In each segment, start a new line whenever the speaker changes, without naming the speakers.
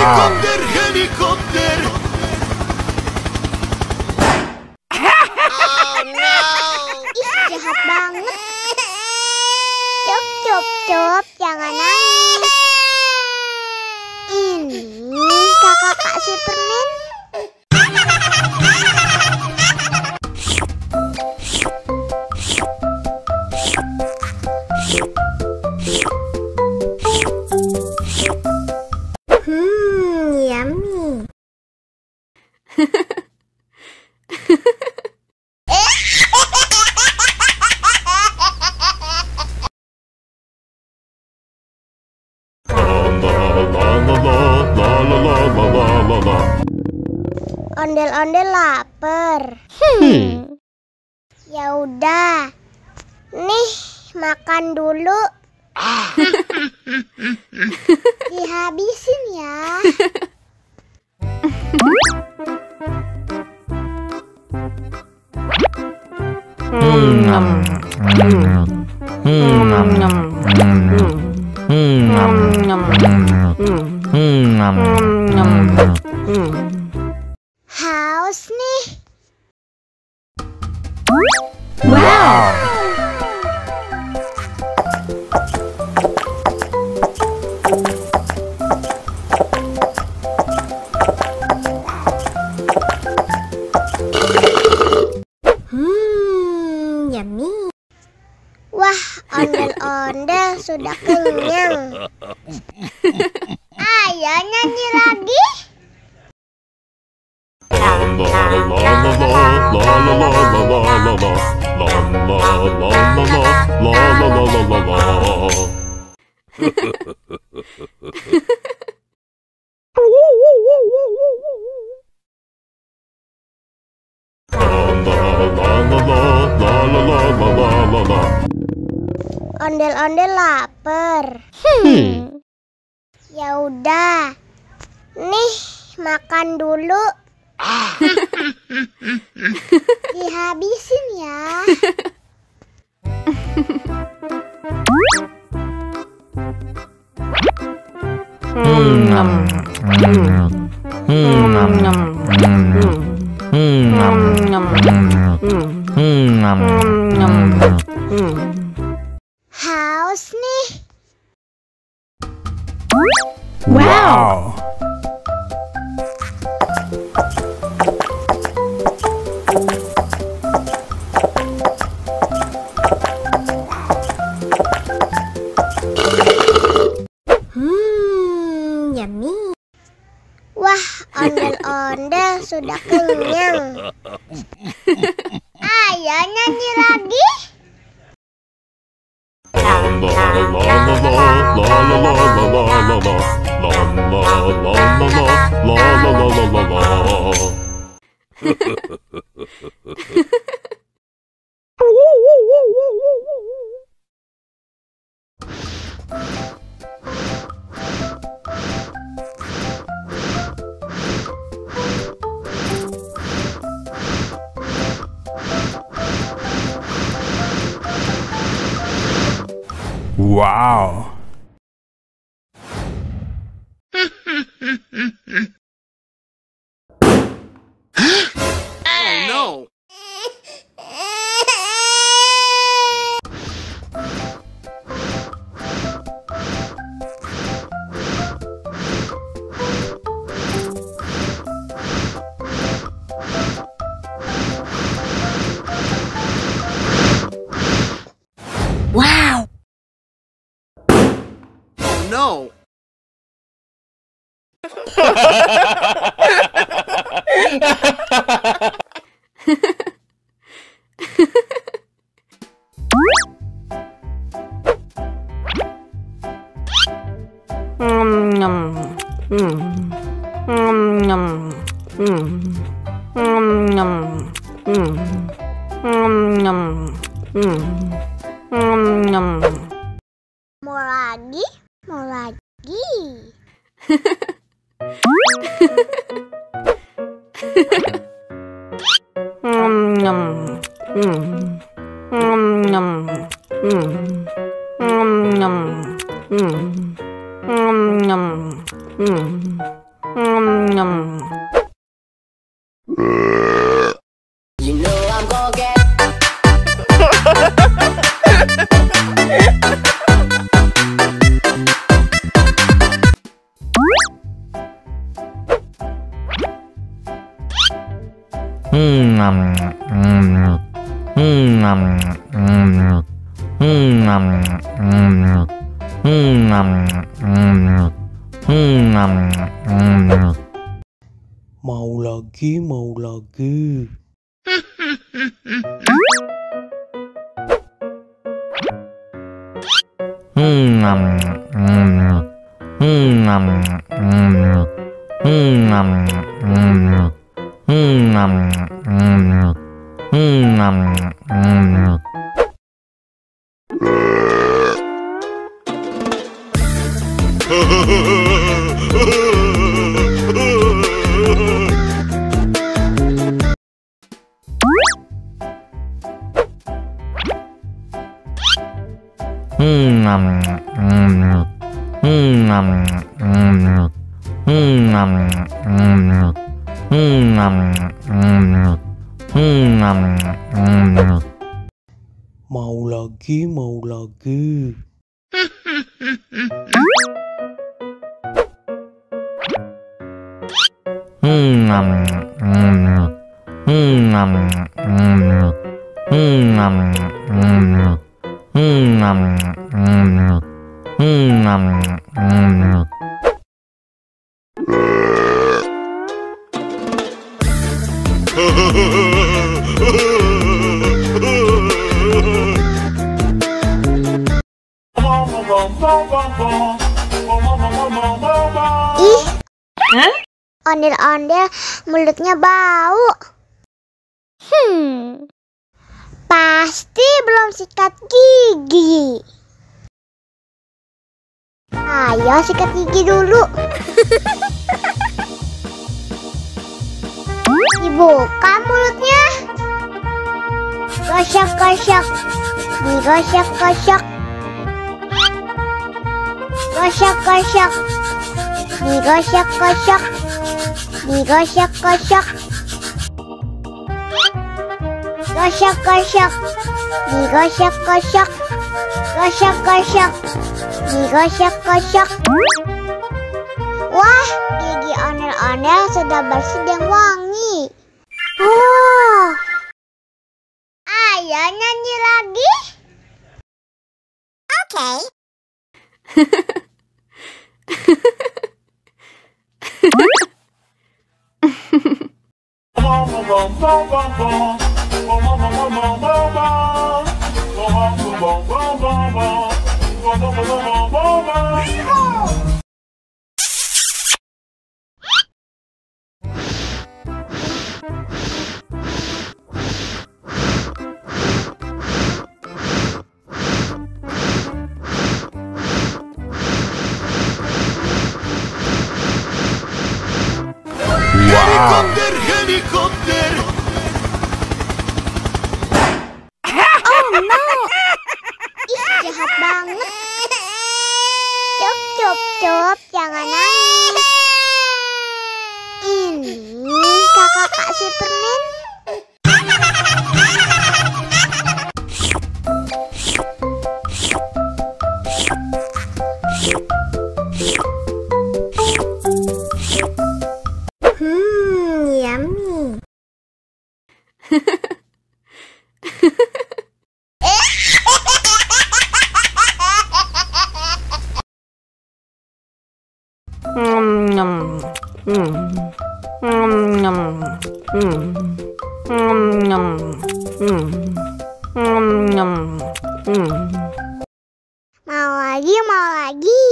Helikopter, helikopter.
Ih, jahat banget. Cup, jangan nangis. Ini kakak Kak Superman. Yummy. Ondel-ondel lapar. Ya udah. Nih, makan dulu. Dihabisin ya. Haus nih.
Wow.
Yummy. Wah, ondel-ondel sudah kenyang. Ayo nyanyi lagi. Ondel-ondel lapar. Ya udah. Nih, makan dulu. Dihabisin ya. Haus nih.
Wow.
Yummy. Wah, ondel-ondel sudah kenyang. Ayo nyanyi lagi.
Wow.
Oh no.
Wow.
Oh no.
Mau lagi? Mau lagi?
Mau lagi, mau lagi. Mau lagi, mau lagi.
Ih, ondel-ondel mulutnya bau. Pasti belum sikat gigi. Ayo sikat gigi dulu. Dibuka mulutnya. Gosok-gosok. Digosok-gosok. Gosok-gosok. Digosok-gosok. Digosok-gosok. Gosok-gosok. Digosok-gosok. Gosok-gosok. Digosok-gosok. Wah, gigi ondel-ondel sudah bersih dan wangi. Oh, ayo nyanyi lagi. Oke.
Helikopter, helikopter.
Ih, jahat banget. Cup, cup, cup, jangan nangis. Ini kakak Kak Superman. Yummy. Mau lagi, mau lagi.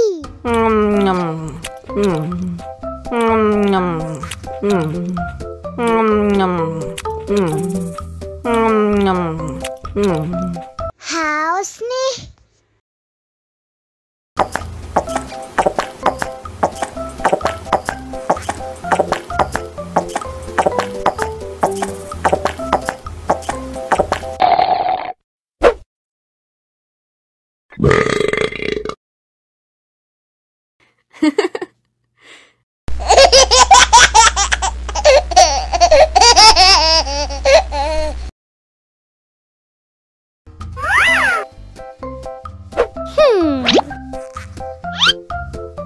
Haus nih.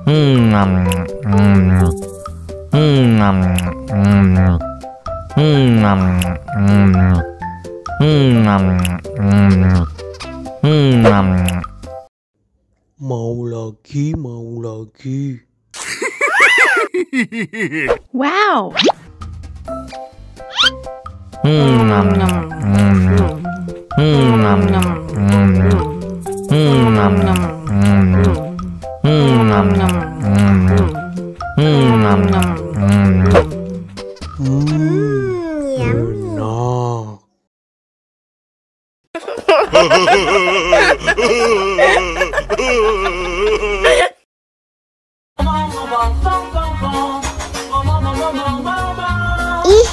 Mau lagi, mau lagi.
Wow.
Enak.
Ih,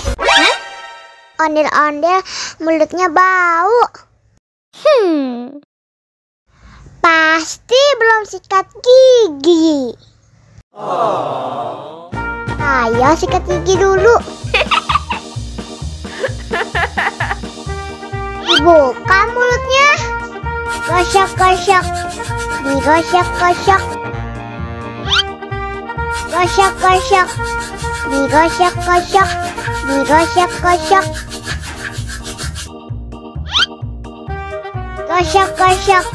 ondel-ondel mulutnya bau. Pasti belum sikat gigi. Ayo sikat gigi dulu. Dibuka mulutnya. Gosok-gosok. Digosok-gosok. Gosok-gosok. Digosok-gosok. Digosok-gosok. Gosok-gosok.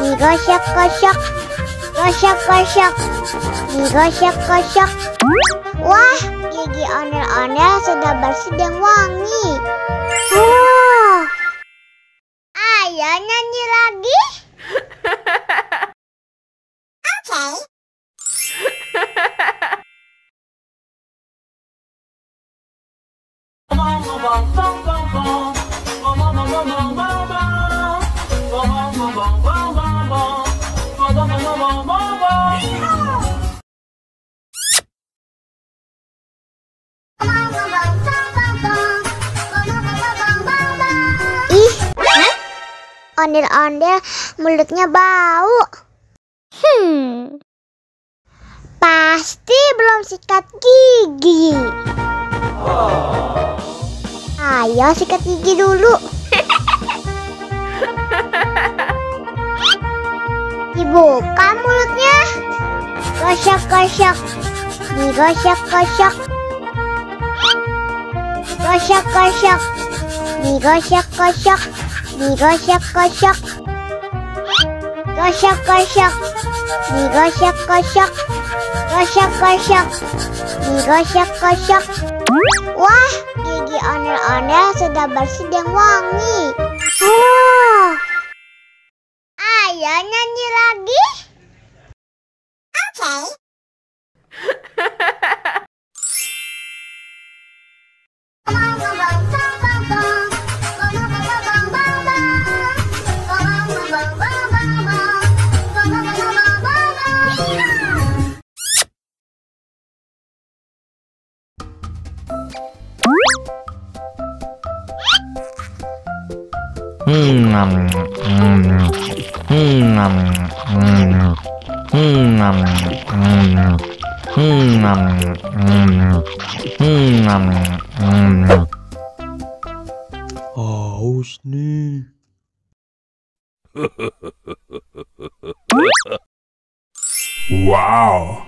Digosok-gosok. Gosok-gosok. Digosok-gosok. Wah, gigi ondel-ondel sudah bersih dan wangi. Oh, ayo nyanyi lagi. Oke. Ih, ondel-ondel mulutnya bau. Pasti belum sikat gigi. Ayo sikat gigi dulu. Dibuka mulutnya. Gosok-gosok. Digosok-gosok. Gosok-gosok. Digosok-gosok. Digosok-gosok. Gosok-gosok. Digosok-gosok. Gosok-gosok. Digosok-gosok. Wah, gigi ondel-ondel sudah bersih dan wangi. Oh, ayo nyanyi lagi. Oke.
Haus nih.
Wow.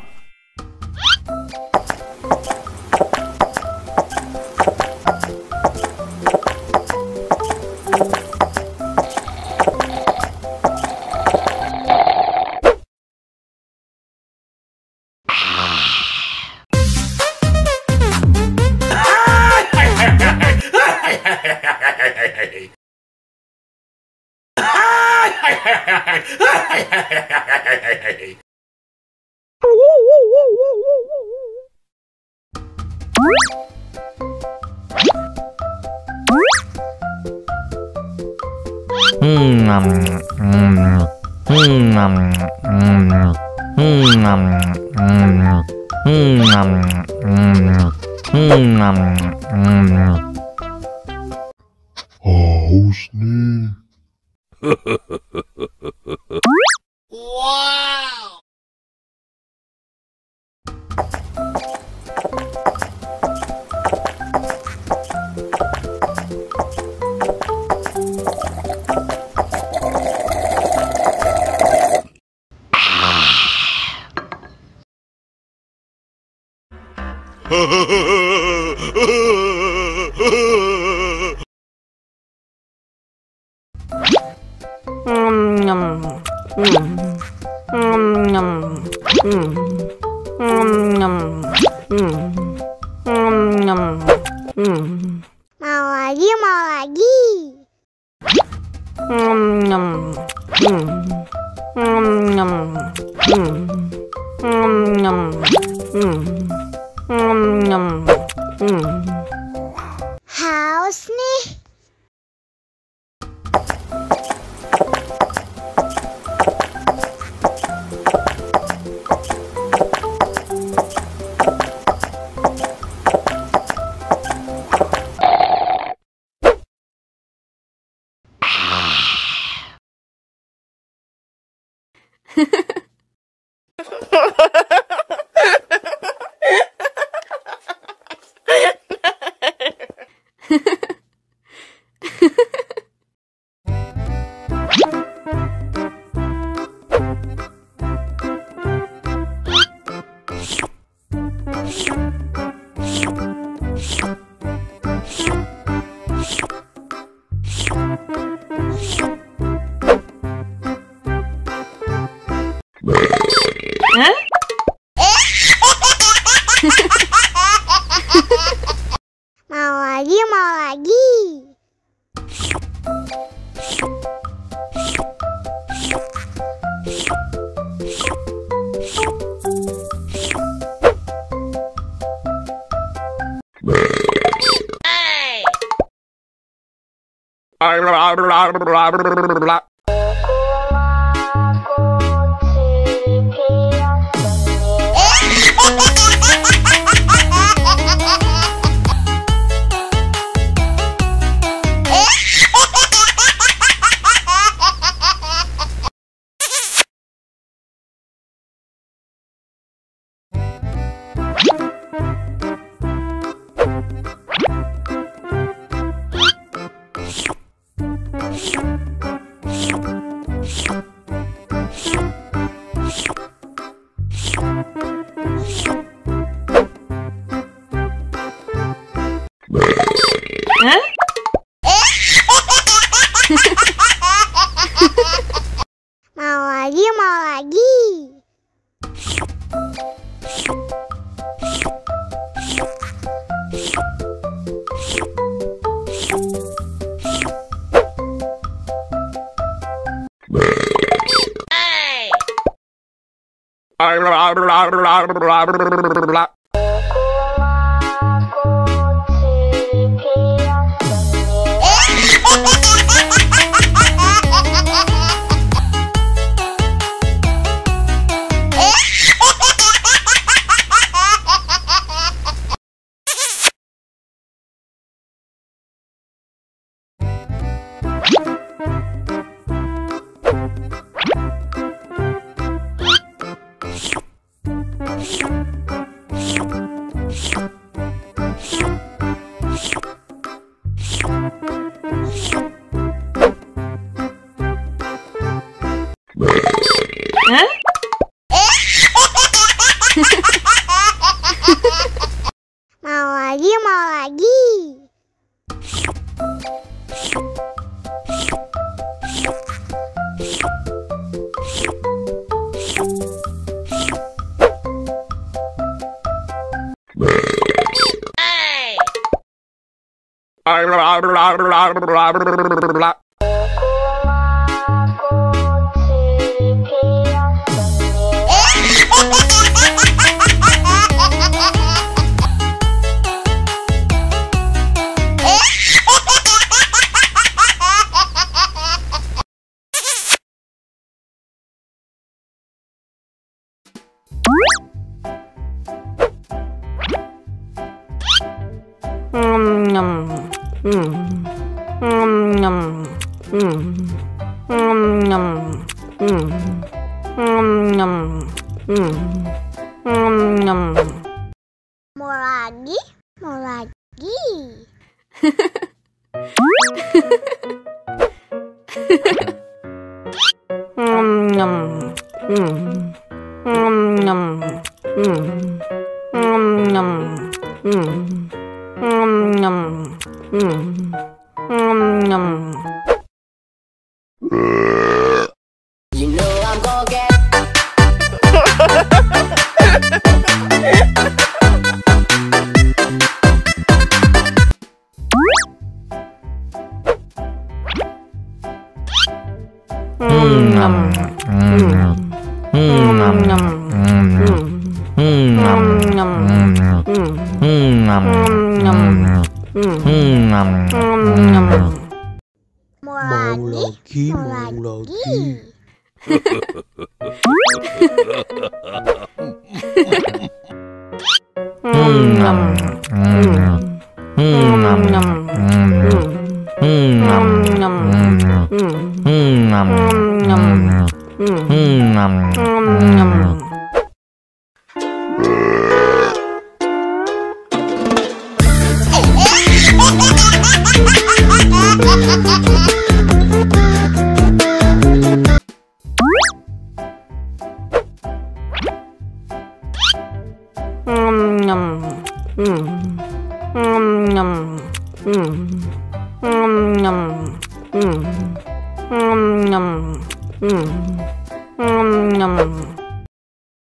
Haus nih.
Mau lagi, mau lagi. Haus nih. Mau lagi, mau lagi. Mau lagi, mau lagi. Mau lagi, mau lagi. Mau lagi, mau lagi.
You know I'm gonna get.
Mau lagi.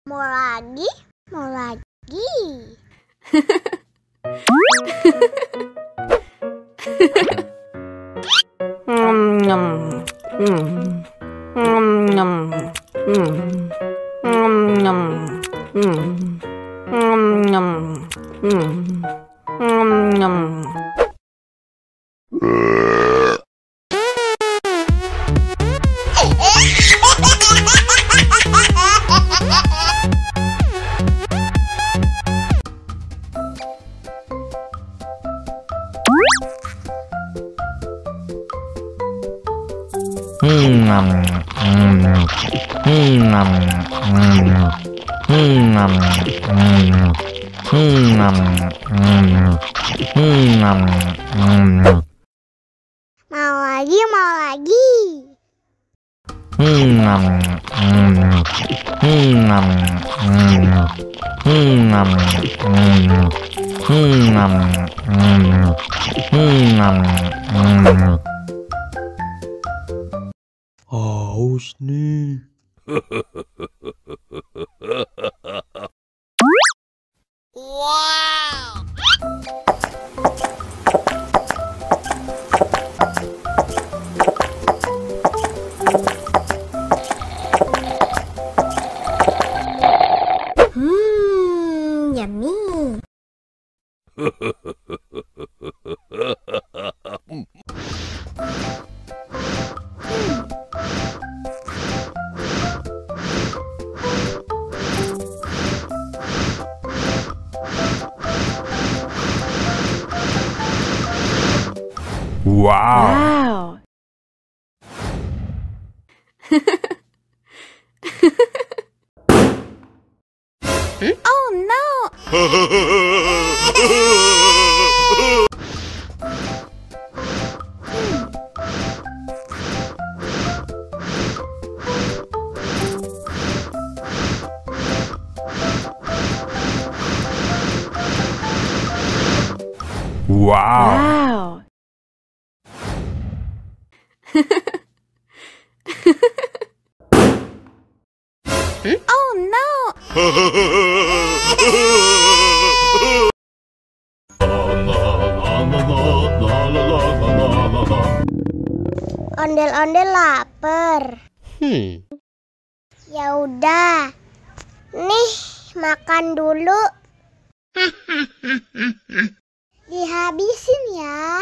Mau lagi. Mau lagi.
Haus nih.
Yummy.
Wow.
Oh no.
Wow.
Oh no. Ondel-ondel lapar. Ya udah. Nih, makan dulu. Dihabisin ya.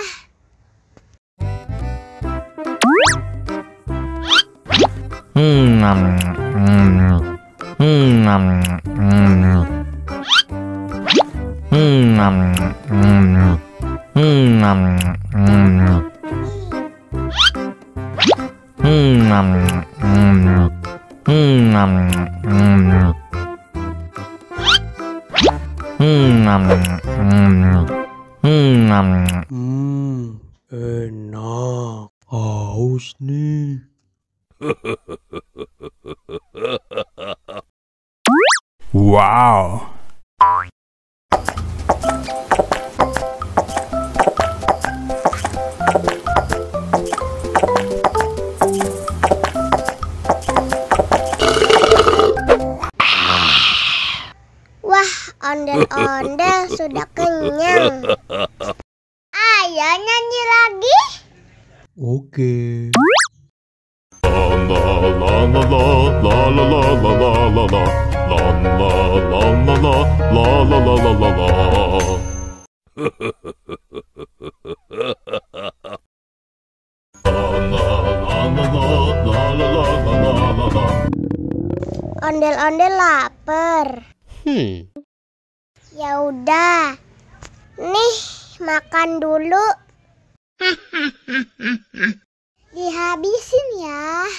Enak. Haus nih.
Wow.
ondel-ondel sudah kenyang. Ayo nyanyi lagi.
Oke.
Ondel-ondel lapar. Ya udah. Nih, makan dulu. Dihabisin ya.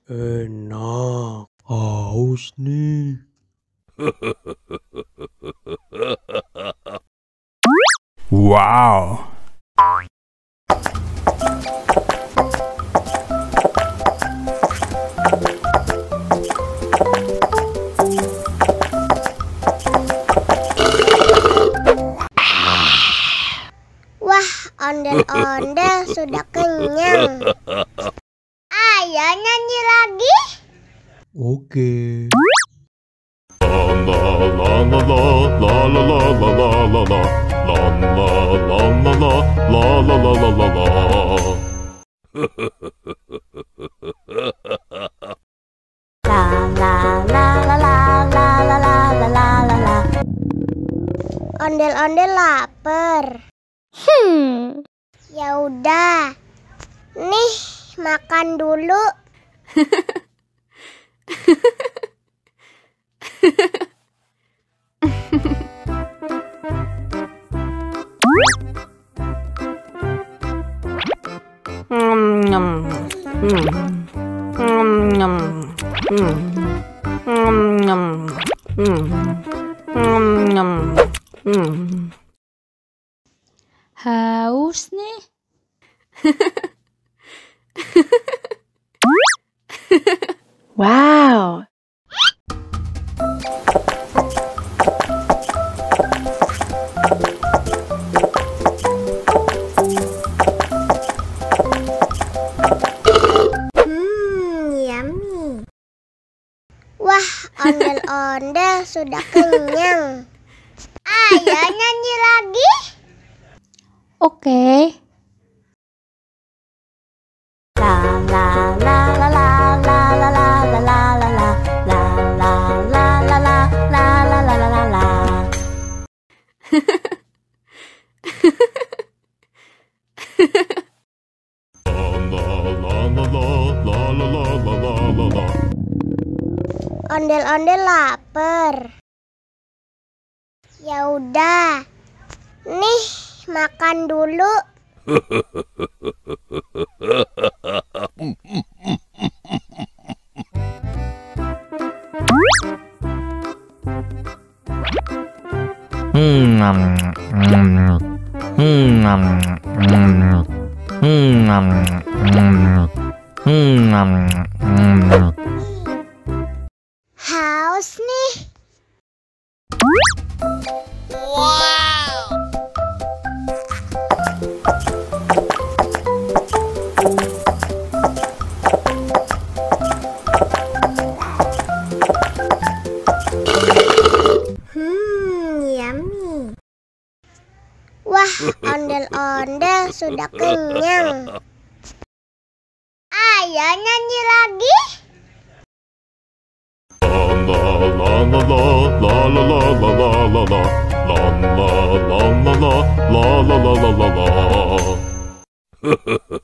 Enak. Haus nih.
Wow.
Wah, ondel-ondel sudah kenyang. Ayo nyanyi lagi.
Oke.
Ondel-ondel lapar. Ya udah. Nih, makan dulu.
Haus nih. Wow.
Yummy. Wah, ondel-ondel sudah kenyang. Ayo nyanyi lagi.
Oke.
Ondel-ondel lapar. Ya udah. Nih, makan dulu. Haus nih. Yummy. Wah, ondel-ondel sudah kenyang. Ayo nyanyi lagi.
La